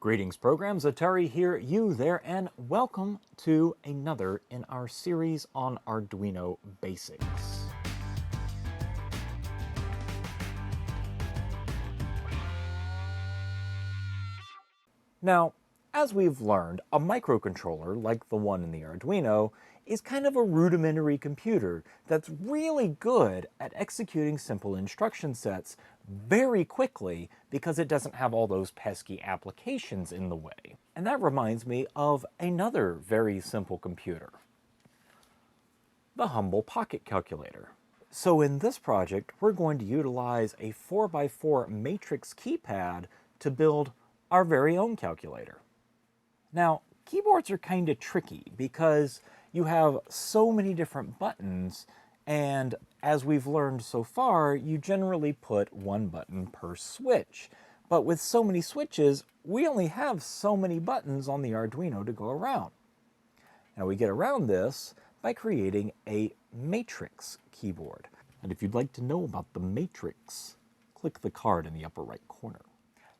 Greetings programs, Atari here, you there, and welcome to another in our series on Arduino basics. Now, as we've learned, a microcontroller, like the one in the Arduino, is kind of a rudimentary computer that's really good at executing simple instruction sets very quickly because it doesn't have all those pesky applications in the way. And that reminds me of another very simple computer, the humble pocket calculator. So in this project, we're going to utilize a 4x4 matrix keypad to build our very own calculator. Now, keyboards are kind of tricky because you have so many different buttons, and as we've learned so far, you generally put one button per switch. But with so many switches, we only have so many buttons on the Arduino to go around. Now we get around this by creating a matrix keyboard. And if you'd like to know about the matrix, click the card in the upper right corner.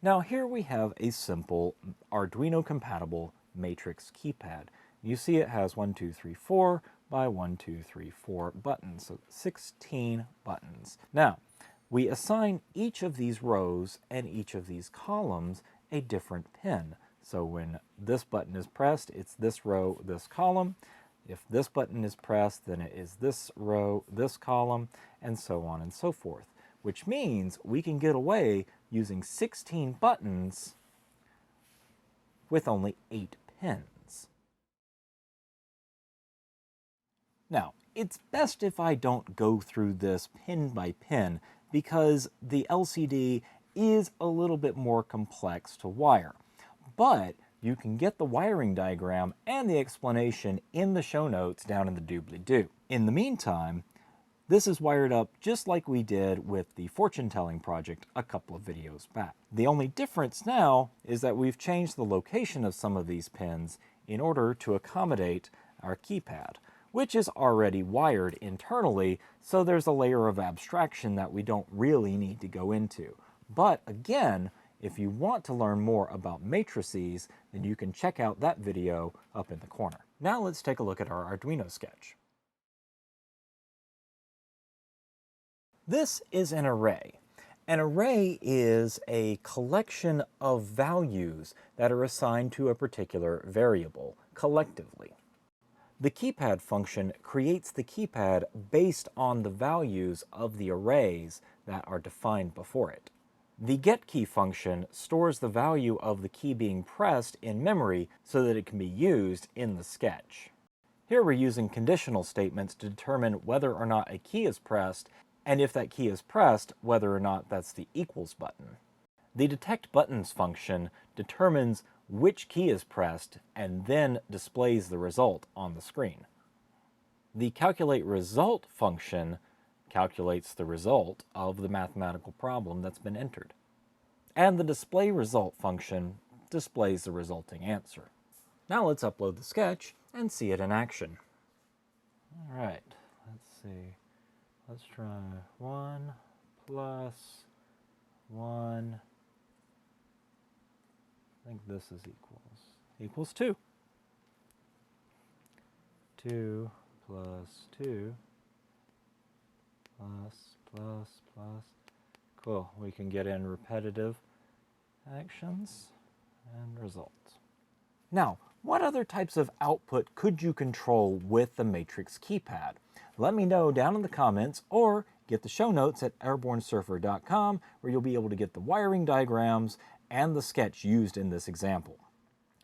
Now here we have a simple Arduino compatible matrix keypad. You see it has 1, 2, 3, 4 by 1, 2, 3, 4 buttons, so 16 buttons. Now, we assign each of these rows and each of these columns a different pin. So when this button is pressed, it's this row, this column. If this button is pressed, then it is this row, this column, and so on and so forth. Which means we can get away using 16 buttons with only 8 pins. Now, it's best if I don't go through this pin by pin because the LCD is a little bit more complex to wire. But you can get the wiring diagram and the explanation in the show notes down in the doobly-doo. In the meantime, this is wired up just like we did with the fortune-telling project a couple of videos back. The only difference now is that we've changed the location of some of these pins in order to accommodate our keypad, which is already wired internally, so there's a layer of abstraction that we don't really need to go into. But again, if you want to learn more about matrices, then you can check out that video up in the corner. Now let's take a look at our Arduino sketch. This is an array. An array is a collection of values that are assigned to a particular variable collectively. The keypad function creates the keypad based on the values of the arrays that are defined before it. The getKey function stores the value of the key being pressed in memory so that it can be used in the sketch. Here we're using conditional statements to determine whether or not a key is pressed, and if that key is pressed, whether or not that's the equals button. The detectButtons function determines which key is pressed and then displays the result on the screen. The calculateResult function calculates the result of the mathematical problem that's been entered. And the displayResult function displays the resulting answer. Now let's upload the sketch and see it in action. All right, let's see. Let's try 1 plus 1. I think this is equals 2. 2 plus 2 plus. Cool. We can get in repetitive actions and results. Now, what other types of output could you control with the matrix keypad? Let me know down in the comments or get the show notes at AirborneSurfer.com where you'll be able to get the wiring diagrams and the sketch used in this example.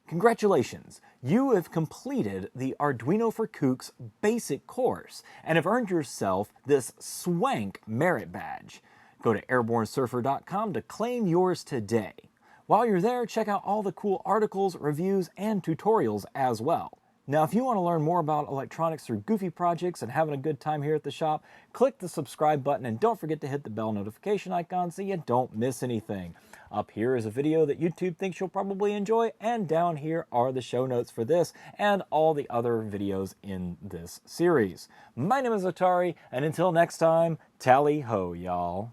Congratulations! You have completed the Arduino for Kooks basic course and have earned yourself this swank merit badge. Go to AirborneSurfer.com to claim yours today. While you're there, check out all the cool articles, reviews, and tutorials as well. Now, if you want to learn more about electronics through goofy projects and having a good time here at the shop, click the subscribe button and don't forget to hit the bell notification icon so you don't miss anything. Up here is a video that YouTube thinks you'll probably enjoy, and down here are the show notes for this and all the other videos in this series. My name is Atari, and until next time, tally ho, y'all.